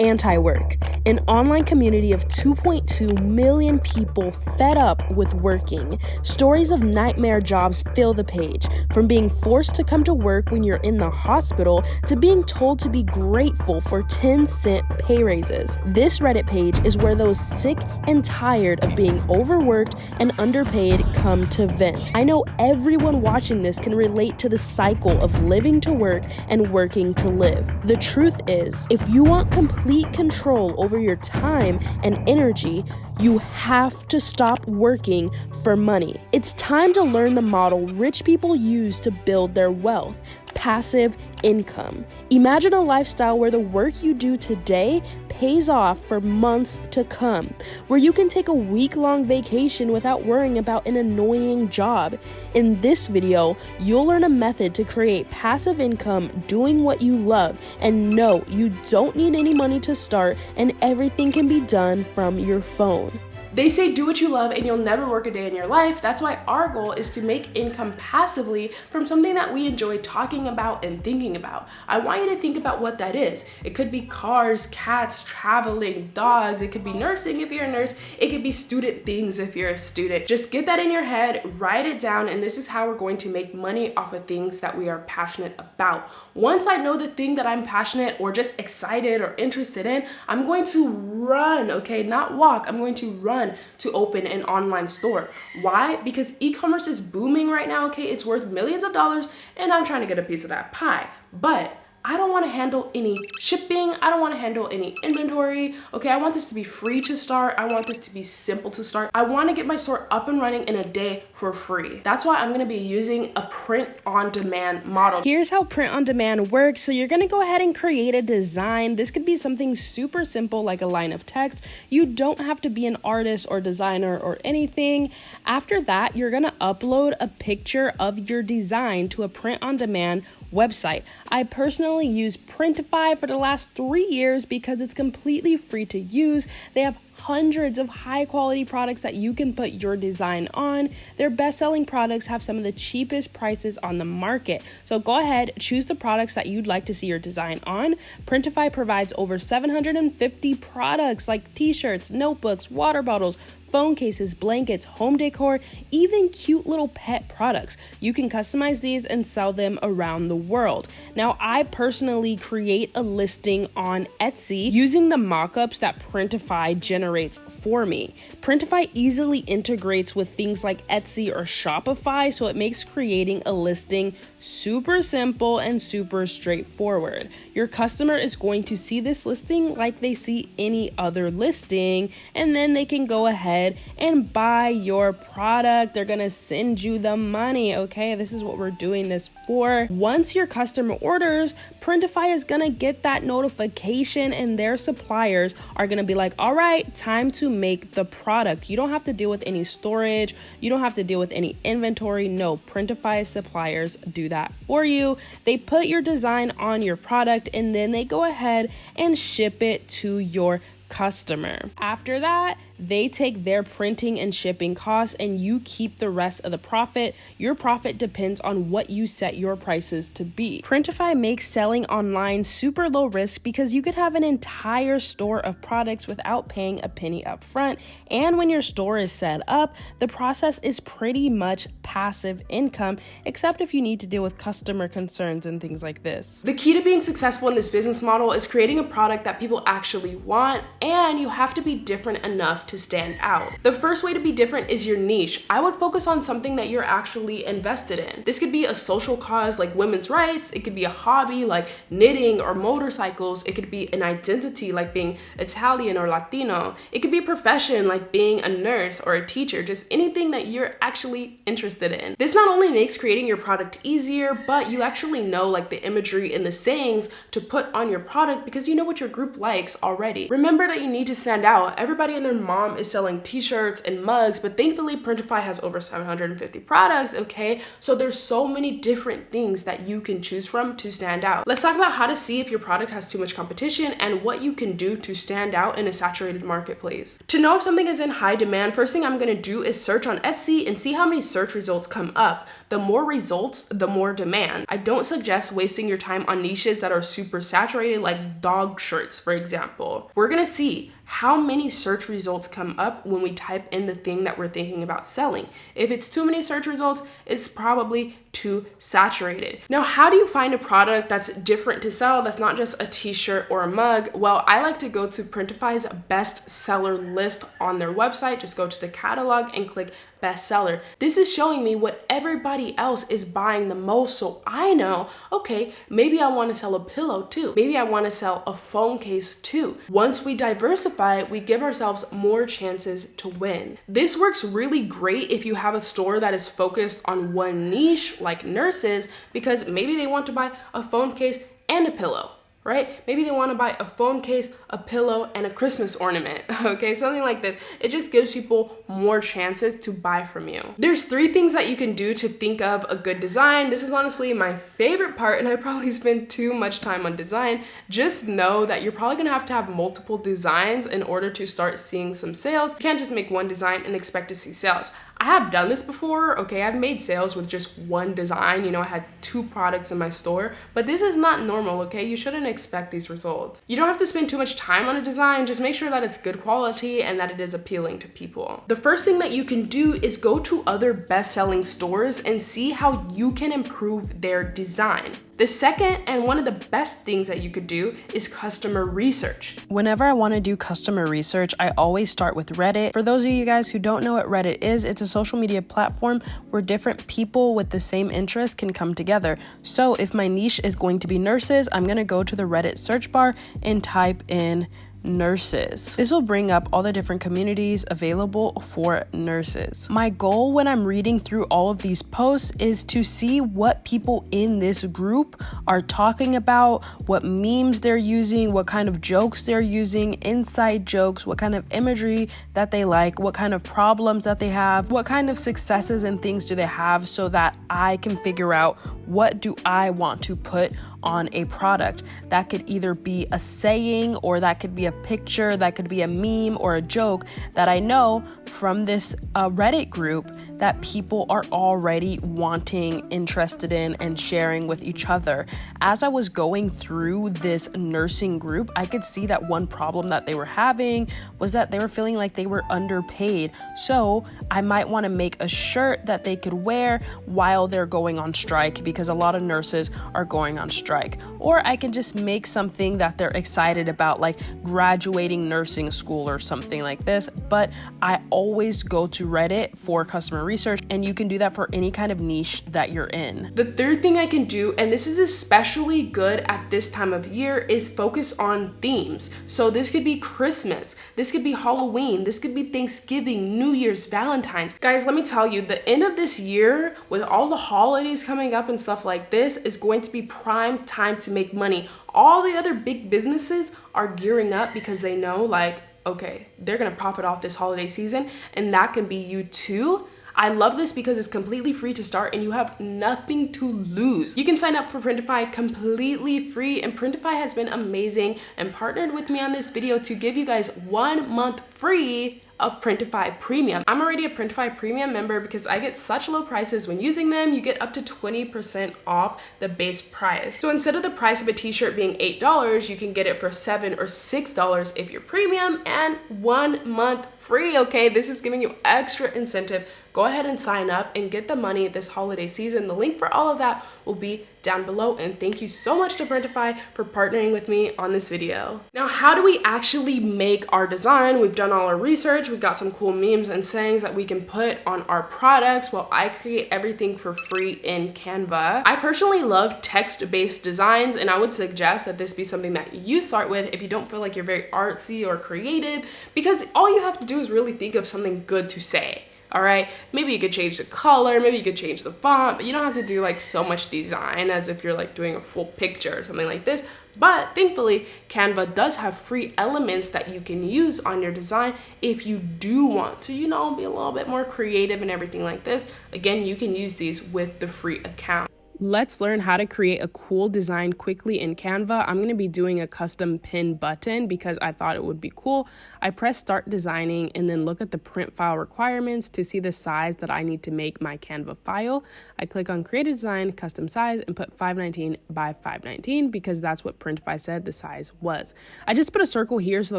Anti-work, an online community of 2.2 million people fed up with working. Stories of nightmare jobs fill the page, from being forced to come to work when you're in the hospital to being told to be grateful for 10-cent pay raises. This Reddit page is where those sick and tired of being overworked and underpaid come to vent. I know everyone watching this can relate to the cycle of living to work and working to live. The truth is, if you want complete control over your time and energy, you have to stop working for money. It's time to learn the model rich people use to build their wealth: passive income. Imagine a lifestyle where the work you do today pays off for months to come, where you can take a week-long vacation without worrying about an annoying job. In this video, you'll learn a method to create passive income doing what you love. And no, you don't need any money to start, and everything can be done from your phone. They say do what you love and you'll never work a day in your life. That's why our goal is to make income passively from something that we enjoy talking about and thinking about. I want you to think about what that is. It could be cars, cats, traveling, dogs. It could be nursing if you're a nurse. It could be student things if you're a student. Just get that in your head, write it down, and this is how we're going to make money off of things that we are passionate about. Once I know the thing that I'm passionate or just excited or interested in, I'm going to run, okay? Not walk, I'm going to run to open an online store. Why? Because e-commerce is booming right now, okay? It's worth millions of dollars and I'm trying to get a piece of that pie. But I don't want to handle any shipping. I don't want to handle any inventory. Okay, I want this to be free to start. I want this to be simple to start. I want to get my store up and running in a day for free. That's why I'm going to be using a print-on-demand model. Here's how print-on-demand works. So you're going to go ahead and create a design. This could be something super simple like a line of text. You don't have to be an artist or designer or anything. After that, you're going to upload a picture of your design to a print-on-demand website. I personally use Printify for the last 3 years because it's completely free to use. They have hundreds of high quality products that you can put your design on. Their best-selling products have some of the cheapest prices on the market. So go ahead, choose the products that you'd like to see your design on. Printify provides over 750 products like t-shirts, notebooks, water bottles, phone cases, blankets, home decor, even cute little pet products. You can customize these and sell them around the world. Now, I personally create a listing on Etsy using the mockups that Printify generates for me. Printify easily integrates with things like Etsy or Shopify, so it makes creating a listing super simple and super straightforward. Your customer is going to see this listing like they see any other listing, and then they can go ahead and buy your product. They're gonna send you the money, okay? This is what we're doing this for. Once your customer orders, Printify is gonna get that notification and their suppliers are gonna be like, all right, time to make the product. You don't have to deal with any storage. You don't have to deal with any inventory. No, Printify suppliers do that for you. They put your design on your product and then they go ahead and ship it to your customer. After that, they take their printing and shipping costs and you keep the rest of the profit. Your profit depends on what you set your prices to be. Printify makes selling online super low risk because you could have an entire store of products without paying a penny up front. And when your store is set up, the process is pretty much passive income, except if you need to deal with customer concerns and things like this. The key to being successful in this business model is creating a product that people actually want, and you have to be different enough to stand out. The first way to be different is your niche. I would focus on something that you're actually invested in. This could be a social cause like women's rights. It could be a hobby like knitting or motorcycles. It could be an identity like being Italian or Latino. It could be a profession like being a nurse or a teacher, just anything that you're actually interested in. This not only makes creating your product easier, but you actually know like the imagery and the sayings to put on your product because you know what your group likes already. Remember that you need to stand out. Everybody and their mom is selling t-shirts and mugs, but thankfully Printify has over 750 products, okay? So there's so many different things that you can choose from to stand out. Let's talk about how to see if your product has too much competition and what you can do to stand out in a saturated marketplace. To know if something is in high demand, first thing I'm gonna do is search on Etsy and see how many search results come up. The more results, the more demand. I don't suggest wasting your time on niches that are super saturated, like dog shirts, for example. We're gonna see how many search results come up when we type in the thing that we're thinking about selling. If it's too many search results, it's probably too saturated. Now, how do you find a product that's different to sell, that's not just a t-shirt or a mug? Well, I like to go to Printify's bestseller list on their website. Just go to the catalog and click bestseller. This is showing me what everybody else is buying the most, so I know, okay, maybe I want to sell a pillow too. Maybe I want to sell a phone case too. Once we diversify, we give ourselves more chances to win. This works really great if you have a store that is focused on one niche, like nurses, because maybe they want to buy a phone case and a pillow, right? Maybe they want to buy a phone case, a pillow, and a Christmas ornament, okay? Something like this. It just gives people more chances to buy from you. There's 3 things that you can do to think of a good design. This is honestly my favorite part, and I probably spend too much time on design. Just know that you're probably gonna have to have multiple designs in order to start seeing some sales. You can't just make one design and expect to see sales. I have done this before, okay? I've made sales with just one design. You know, I had 2 products in my store, but this is not normal, okay? You shouldn't expect these results. You don't have to spend too much time on a design. Just make sure that it's good quality and that it is appealing to people. The first thing that you can do is go to other best-selling stores and see how you can improve their design. The second, and one of the best things that you could do, is customer research. Whenever I want to do customer research, I always start with Reddit. For those of you guys who don't know what Reddit is, it's a social media platform where different people with the same interest can come together. So if my niche is going to be nurses, I'm going to go to the Reddit search bar and type in nurses. This will bring up all the different communities available for nurses. My goal when I'm reading through all of these posts is to see what people in this group are talking about, what memes they're using, what kind of jokes they're using, inside jokes, what kind of imagery that they like, what kind of problems that they have, what kind of successes and things do they have, so that I can figure out what do I want to put on a product. That could either be a saying, or that could be a picture, that could be a meme or a joke that I know from this Reddit group that people are already wanting, interested in, and sharing with each other. As I was going through this nursing group, I could see that one problem that they were having was that they were feeling like they were underpaid. So I might want to make a shirt that they could wear while they're going on strike, because a lot of nurses are going on strike. Or I can just make something that they're excited about, like graduating nursing school or something like this. But I always go to Reddit for customer research, and you can do that for any kind of niche that you're in. The third thing I can do, and this is especially good at this time of year, is focus on themes. So this could be Christmas, this could be Halloween, this could be Thanksgiving, New Year's, Valentine's. Guys, let me tell you, the end of this year with all the holidays coming up and stuff like this is going to be prime time to make money. All the other big businesses are gearing up because they know, like, okay, they're gonna profit off this holiday season, and that can be you too. I love this because it's completely free to start and you have nothing to lose. You can sign up for Printify completely free, and Printify has been amazing and partnered with me on this video to give you guys 1 month free of Printify Premium. I'm already a Printify Premium member because I get such low prices when using them. You get up to 20% off the base price. So instead of the price of a t-shirt being $8, you can get it for $7 or $6 if you're premium, and 1 month free, okay? This is giving you extra incentive. Go ahead and sign up and get the money this holiday season. The link for all of that will be down below, and thank you so much to Printify for partnering with me on this video. Now, how do we actually make our design? We've done all our research. We've got some cool memes and sayings that we can put on our products. Well, I create everything for free in Canva. I personally love text-based designs, and I would suggest that this be something that you start with if you don't feel like you're very artsy or creative, because all you have to do is really think of something good to say. All right, maybe you could change the color, maybe you could change the font, but you don't have to do like so much design as if you're like doing a full picture or something like this. But thankfully, Canva does have free elements that you can use on your design if you do want to, be a little bit more creative and everything like this. Again, you can use these with the free account. Let's learn how to create a cool design quickly in Canva. I'm going to be doing a custom pin button because I thought it would be cool. I press start designing and then look at the print file requirements to see the size that I need to make my Canva file. I click on create a design, custom size, and put 519 by 519 because that's what Printify said the size was. I just put a circle here so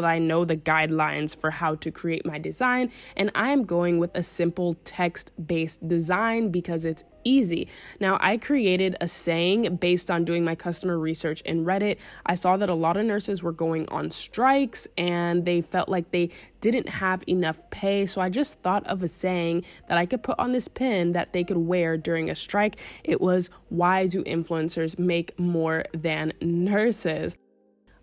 that I know the guidelines for how to create my design, and I am going with a simple text-based design because it's easy. Now, I created a saying based on doing my customer research in Reddit. I saw that a lot of nurses were going on strikes and they felt like they didn't have enough pay. So I just thought of a saying that I could put on this pin that they could wear during a strike. It was, why do influencers make more than nurses?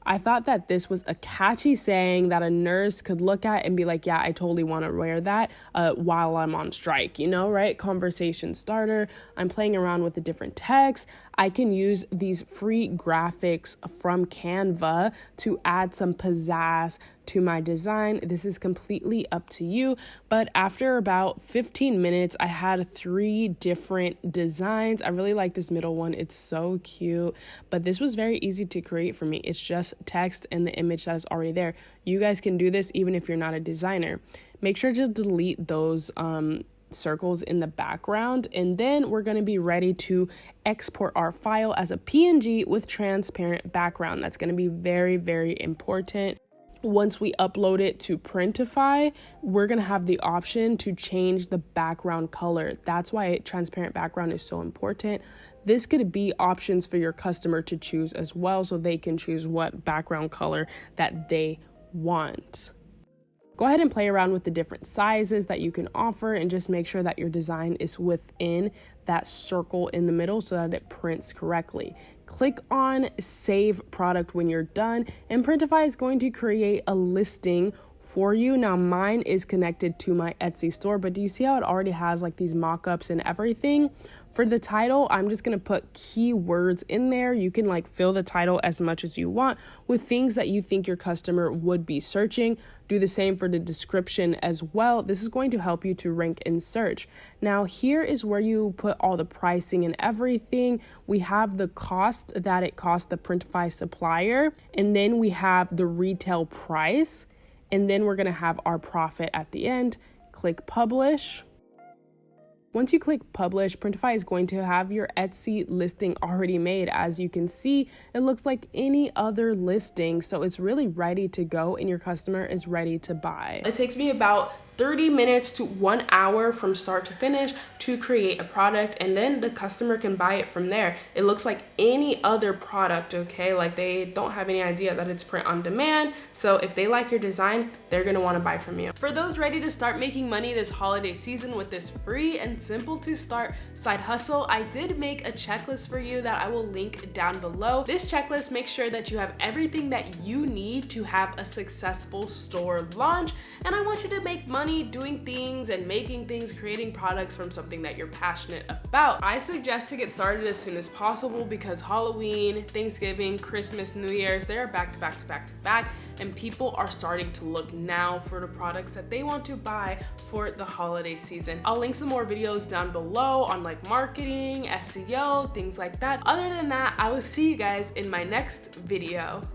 I thought that this was a catchy saying that a nurse could look at and be like, yeah, I totally want to wear that while I'm on strike, right? Conversation starter. I'm playing around with the different text. I can use these free graphics from Canva to add some pizzazz to my design. This is completely up to you. But after about 15 minutes, I had 3 different designs. I really like this middle one. It's so cute. But this was very easy to create for me. It's just text and the image that is already there. You guys can do this even if you're not a designer. Make sure to delete those circles in the background, and then we're going to be ready to export our file as a PNG with transparent background. That's going to be very, very important. Once we upload it to Printify, we're going to have the option to change the background color. That's why transparent background is so important. This could be options for your customer to choose as well, so they can choose what background color that they want. Go ahead and play around with the different sizes that you can offer and just make sure that your design is within that circle in the middle so that it prints correctly. Click on Save Product when you're done, and Printify is going to create a listing for you. Now, mine is connected to my Etsy store, but do you see how it already has like these mock-ups and everything? For the title, I'm just going to put keywords in there. You can like fill the title as much as you want with things that you think your customer would be searching. Do the same for the description as well. This is going to help you to rank in search. Now, here is where you put all the pricing and everything. We have the cost that it cost the Printify supplier, and then we have the retail price, and then we're going to have our profit at the end. Click publish. Once you click publish, Printify is going to have your Etsy listing already made. As you can see, it looks like any other listing, so it's really ready to go and your customer is ready to buy. It takes me about 30 minutes to 1 hour from start to finish to create a product, and then the customer can buy it from there. It looks like any other product, okay? Like they don't have any idea that it's print on demand. So if they like your design, they're gonna wanna buy from you. For those ready to start making money this holiday season with this free and simple to start side hustle, I did make a checklist for you that I will link down below. This checklist makes sure that you have everything that you need to have a successful store launch, and I want you to make money doing things and making things, creating products from something that you're passionate about. I suggest to get started as soon as possible because Halloween, Thanksgiving, Christmas, New Year's, they're back to back to back to back, and people are starting to look now for the products that they want to buy for the holiday season. I'll link some more videos down below on like marketing, SEO, things like that. Other than that, I will see you guys in my next video.